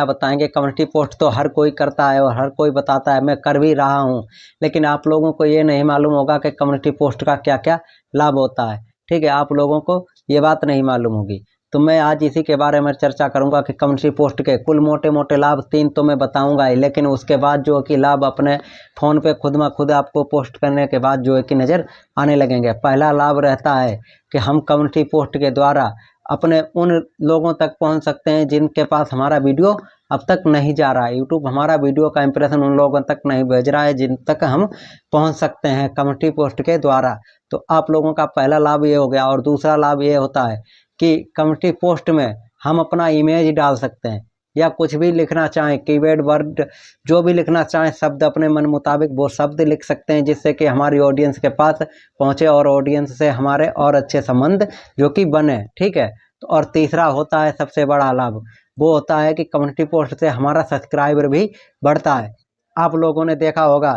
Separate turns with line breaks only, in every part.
क्या बताएंगे। Community post तो हर कोई करता है और हर कोई बताता है, मैं कर भी रहा हूँ, लेकिन आप लोगों को ये नहीं मालूम होगा कि कम्युनिटी पोस्ट का क्या क्या लाभ होता है। ठीक है, आप लोगों को ये बात नहीं मालूम होगी, तो मैं आज इसी के बारे में चर्चा करूंगा कि कम्युनिटी पोस्ट के कुल मोटे मोटे लाभ 3 तो मैं बताऊंगा ही, लेकिन उसके बाद जो कि लाभ अपने फ़ोन पे खुद में खुद आपको पोस्ट करने के बाद जो है कि नज़र आने लगेंगे। पहला लाभ रहता है कि हम कम्युनिटी पोस्ट के द्वारा अपने उन लोगों तक पहुंच सकते हैं जिनके पास हमारा वीडियो अब तक नहीं जा रहा है। यूट्यूब हमारा वीडियो का इंप्रेशन उन लोगों तक नहीं भेज रहा है जिन तक हम पहुंच सकते हैं कम्युनिटी पोस्ट के द्वारा। तो आप लोगों का पहला लाभ ये हो गया। और दूसरा लाभ ये होता है कि कम्युनिटी पोस्ट में हम अपना इमेज डाल सकते हैं या कुछ भी लिखना चाहें, कीवर्ड वर्ड जो भी लिखना चाहें, शब्द अपने मन मुताबिक वो शब्द लिख सकते हैं जिससे कि हमारी ऑडियंस के पास पहुंचे और ऑडियंस से हमारे और अच्छे संबंध जो कि बने। ठीक है, तो और तीसरा होता है सबसे बड़ा लाभ, वो होता है कि कम्युनिटी पोस्ट से हमारा सब्सक्राइबर भी बढ़ता है। आप लोगों ने देखा होगा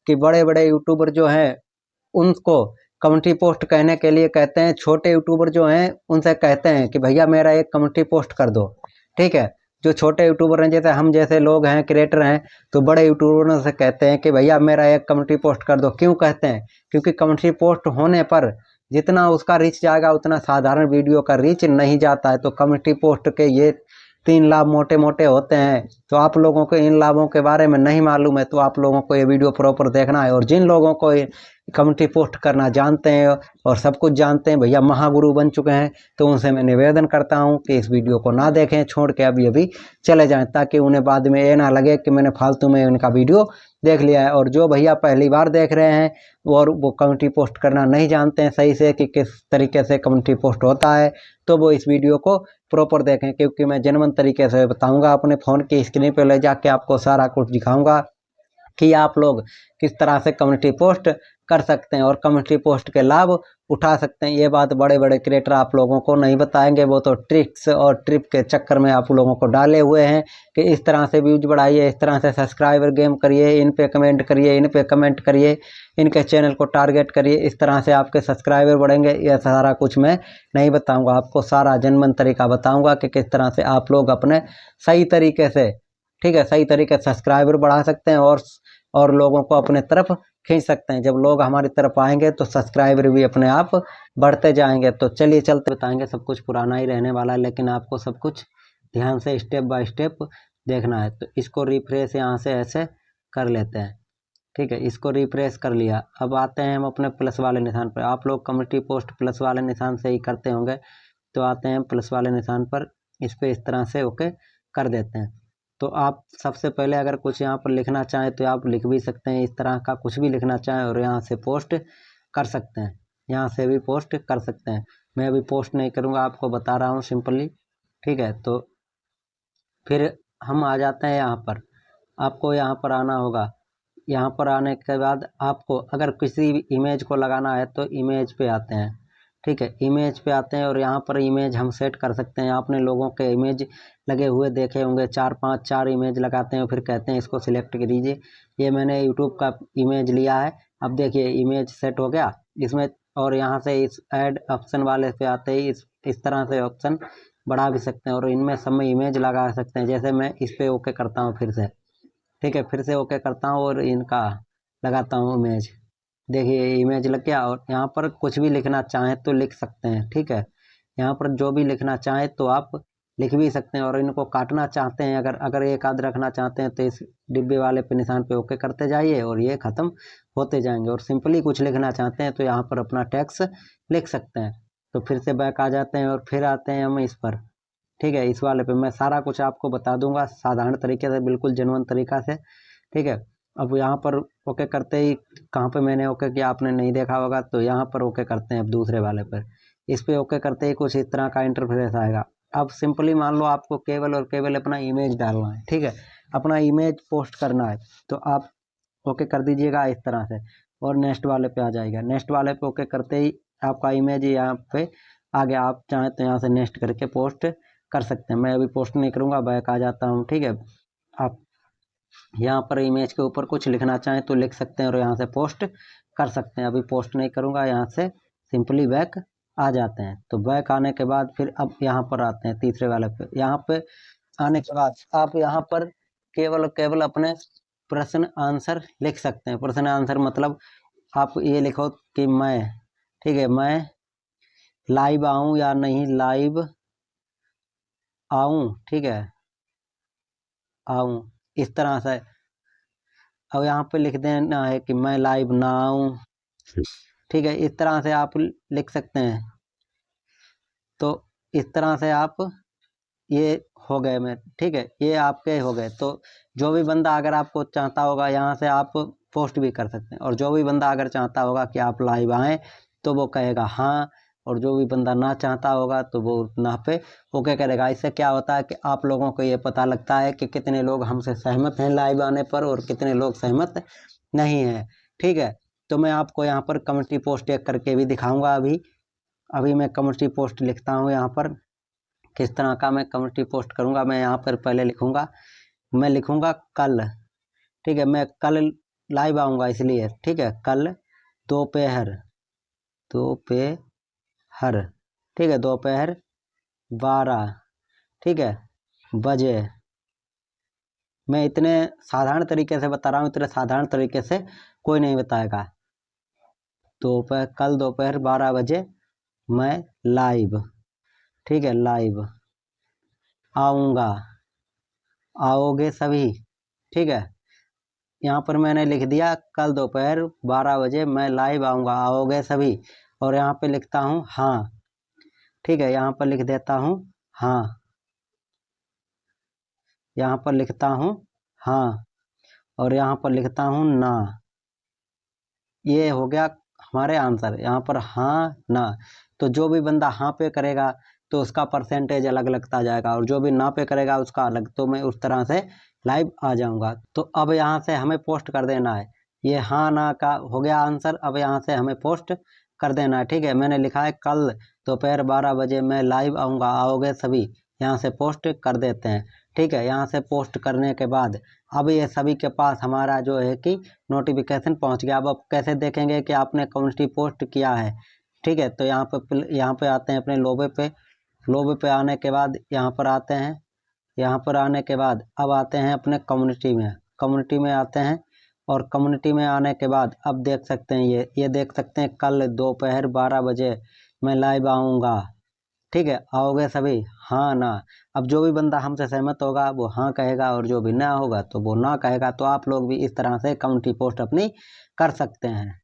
कि बड़े बड़े यूट्यूबर जो हैं उनको कम्युनिटी पोस्ट कहने के लिए कहते हैं, छोटे यूट्यूबर जो हैं उनसे कहते हैं कि भैया मेरा एक कम्युनिटी पोस्ट कर दो। ठीक है, जो छोटे यूट्यूबर हैं जैसे हम जैसे लोग हैं, क्रिएटर हैं, तो बड़े यूट्यूबरों से कहते हैं कि भैया मेरा एक कम्युनिटी पोस्ट कर दो। क्यों कहते हैं? क्योंकि कम्युनिटी पोस्ट होने पर जितना उसका रीच जाएगा उतना साधारण वीडियो का रीच नहीं जाता है। तो कम्युनिटी पोस्ट के ये 3 लाभ मोटे मोटे होते हैं। तो आप लोगों को इन लाभों के बारे में नहीं मालूम है तो आप लोगों को ये वीडियो प्रॉपर देखना है। और जिन लोगों को कम्युनिटी पोस्ट करना जानते हैं और सब कुछ जानते हैं, भैया महागुरु बन चुके हैं, तो उनसे मैं निवेदन करता हूं कि इस वीडियो को ना देखें, छोड़ के अभी अभी चले जाएं, ताकि उन्हें बाद में ये ना लगे कि मैंने फालतू में उनका वीडियो देख लिया है। और जो भैया पहली बार देख रहे हैं और वो कम्युनिटी पोस्ट करना नहीं जानते हैं सही से कि किस तरीके से कम्युनिटी पोस्ट होता है, तो वो इस वीडियो को प्रॉपर देखें, क्योंकि मैं जेन्युइन तरीके से बताऊंगा। अपने फ़ोन की स्क्रीन पर ले जाके आपको सारा कुछ दिखाऊंगा कि आप लोग किस तरह से कम्युनिटी पोस्ट कर सकते हैं और कम्युनिटी पोस्ट के लाभ उठा सकते हैं। ये बात बड़े बड़े क्रिएटर आप लोगों को नहीं बताएंगे, वो तो ट्रिक्स और ट्रिप के चक्कर में आप लोगों को डाले हुए हैं कि इस तरह से व्यूज बढ़ाइए, इस तरह से सब्सक्राइबर गेम करिए, इन पे कमेंट करिए, इन पे कमेंट करिए, इनके चैनल को टारगेट करिए, इस तरह से आपके सब्सक्राइबर बढ़ेंगे। यह सारा कुछ मैं नहीं बताऊँगा, आपको सारा जनमन तरीका बताऊँगा कि किस तरह से आप लोग अपने सही तरीके से, ठीक है, सही तरीके से सब्सक्राइबर बढ़ा सकते हैं और लोगों को अपने तरफ खींच सकते हैं। जब लोग हमारी तरफ आएंगे तो सब्सक्राइबर भी अपने आप बढ़ते जाएंगे। तो चलिए चलते बताएंगे, सब कुछ पुराना ही रहने वाला है, लेकिन आपको सब कुछ ध्यान से स्टेप बाय स्टेप देखना है। तो इसको रिफ्रेश यहाँ से ऐसे कर लेते हैं। ठीक है, इसको रिफ्रेश कर लिया। अब आते हैं हम अपने प्लस वाले निशान पर। आप लोग कम्युनिटी पोस्ट प्लस वाले निशान से ही करते होंगे, तो आते हैं प्लस वाले निशान पर, इस पर इस तरह से ओके कर देते हैं। तो आप सबसे पहले अगर कुछ यहाँ पर लिखना चाहें तो आप लिख भी सकते हैं, इस तरह का कुछ भी लिखना चाहें और यहाँ से पोस्ट कर सकते हैं, यहाँ से भी पोस्ट कर सकते हैं। मैं अभी पोस्ट नहीं करूँगा, आपको बता रहा हूँ सिंपली। ठीक है, तो फिर हम आ जाते हैं यहाँ पर। आपको यहाँ पर आना होगा। यहाँ पर आने के बाद आपको अगर किसी भी इमेज को लगाना है तो इमेज पे आते हैं। ठीक है, इमेज पे आते हैं और यहाँ पर इमेज हम सेट कर सकते हैं। आपने लोगों के इमेज लगे हुए देखे होंगे, 4 इमेज लगाते हैं, फिर कहते हैं इसको सिलेक्ट कीजिए। ये मैंने यूट्यूब का इमेज लिया है। अब देखिए इमेज सेट हो गया इसमें, और यहाँ से इस ऐड ऑप्शन वाले पे आते ही इस तरह से ऑप्शन बढ़ा भी सकते हैं और इनमें सब में इमेज लगा सकते हैं। जैसे मैं इस पर ओके करता हूँ फिर से, ठीक है, फिर से ओके करता हूँ और इनका लगाता हूँ इमेज। देखिए इमेज लग गया और यहाँ पर कुछ भी लिखना चाहें तो लिख सकते हैं। ठीक है, यहाँ पर जो भी लिखना चाहें तो आप लिख भी सकते हैं। और इनको काटना चाहते हैं, अगर एक आध रखना चाहते हैं तो इस डिब्बे वाले पे निशान पे ओके करते जाइए और ये ख़त्म होते जाएंगे। और सिंपली कुछ लिखना चाहते हैं तो यहाँ पर अपना टेक्स्ट लिख सकते हैं। तो फिर से बैक आ जाते हैं और फिर आते हैं हम इस पर। ठीक है, इस वाले पे मैं सारा कुछ आपको बता दूंगा साधारण तरीके से, बिल्कुल जेन्युइन तरीका से। ठीक है, अब यहाँ पर ओके करते ही कहाँ पे मैंने ओके किया आपने नहीं देखा होगा, तो यहाँ पर ओके करते हैं अब दूसरे वाले पर। इस पे ओके करते ही कुछ इस तरह का इंटरफेस आएगा। अब सिंपली मान लो आपको केवल और केवल अपना इमेज डालना है। ठीक है, अपना इमेज पोस्ट करना है तो आप ओके कर दीजिएगा इस तरह से और नेक्स्ट वाले पे आ जाएगा। नेक्स्ट वाले पे ओके करते ही आपका इमेज यहाँ पे आ गया। आप चाहें तो यहाँ से नेक्स्ट करके पोस्ट कर सकते हैं। मैं अभी पोस्ट नहीं करूँगा, बैक आ जाता हूँ। ठीक है, आप यहाँ पर इमेज के ऊपर कुछ लिखना चाहें तो लिख सकते हैं और यहाँ से पोस्ट कर सकते हैं। अभी पोस्ट नहीं करूँगा, यहाँ से सिंपली बैक आ जाते हैं। तो बैक आने के बाद फिर अब यहाँ पर आते हैं तीसरे वाले पे। यहाँ पे आने के बाद आप यहाँ पर केवल अपने प्रश्न आंसर लिख सकते हैं। प्रश्न आंसर मतलब आप ये लिखो कि मैं, ठीक है, मैं लाइव आऊं या नहीं लाइव आऊं, ठीक है, आऊं, इस तरह से। अब यहाँ पे लिख देना है कि मैं लाइव ना आऊं, ठीक है, इस तरह से आप लिख सकते हैं। तो इस तरह से आप ये हो गए मैं, ठीक है, ये आपके हो गए। तो जो भी बंदा अगर आपको चाहता होगा यहाँ से आप पोस्ट भी कर सकते हैं, और जो भी बंदा अगर चाहता होगा कि आप लाइव आएँ तो वो कहेगा हाँ, और जो भी बंदा ना चाहता होगा तो वो ना पे ओके करेगा। इससे क्या होता है कि आप लोगों को ये पता लगता है कि कितने लोग हमसे सहमत हैं लाइव आने पर और कितने लोग सहमत नहीं हैं, ठीक है। तो मैं आपको यहाँ पर कम्युनिटी पोस्ट एक करके भी दिखाऊंगा। अभी मैं कम्युनिटी पोस्ट लिखता हूँ यहाँ पर। किस तरह का मैं कम्युनिटी पोस्ट करूँगा, मैं यहाँ पर पहले लिखूँगा, मैं लिखूँगा कल, ठीक है, मैं कल लाइव आऊँगा इसलिए, ठीक है, कल दोपहर, ठीक है, दोपहर 12, ठीक है, बजे। मैं इतने साधारण तरीके से बता रहा हूँ, इतने साधारण तरीके से कोई नहीं बताएगा। कल दोपहर 12 बजे मैं लाइव, ठीक है, लाइव आऊँगा, आओगे सभी, ठीक है। यहाँ पर मैंने लिख दिया कल दोपहर 12 बजे मैं लाइव आऊँगा, आओगे सभी, और यहाँ पे लिखता हूँ हाँ, ठीक है, यहाँ पर लिख देता हूँ हाँ, यहाँ पर लिखता हूँ हाँ, और यहाँ पर लिखता हूँ ना। ये हो गया हमारे आंसर, यहाँ पर हाँ ना। तो जो भी बंदा हाँ पे करेगा तो उसका परसेंटेज अलग लगता जाएगा, और जो भी ना पे करेगा उसका अलग। तो मैं उस तरह से लाइव आ जाऊंगा। तो अब यहाँ से हमें पोस्ट कर देना है, ये हाँ ना का हो गया आंसर। अब यहाँ से हमें पोस्ट कर देना है, ठीक है। मैंने लिखा है कल दोपहर 12 बजे मैं लाइव आऊँगा, आओगे सभी, यहाँ से पोस्ट कर देते हैं, ठीक है। यहाँ से पोस्ट करने के बाद अब ये सभी के पास हमारा जो है कि नोटिफिकेशन पहुँच गया। अब कैसे देखेंगे कि आपने कम्युनिटी पोस्ट किया है, ठीक है। तो यहाँ पे आते हैं अपने लोबे पे आने के बाद यहाँ पर आते हैं, यहाँ पर आने के बाद अब आते हैं अपने कम्युनिटी में आते हैं, और कम्युनिटी में आने के बाद अब देख सकते हैं ये देख सकते हैं कल दोपहर 12 बजे मैं लाइव आऊँगा, ठीक है, आओगे सभी, हाँ ना। अब जो भी बंदा हमसे सहमत होगा वो हाँ कहेगा, और जो भी ना होगा तो वो ना कहेगा। तो आप लोग भी इस तरह से कम्युनिटी पोस्ट अपनी कर सकते हैं।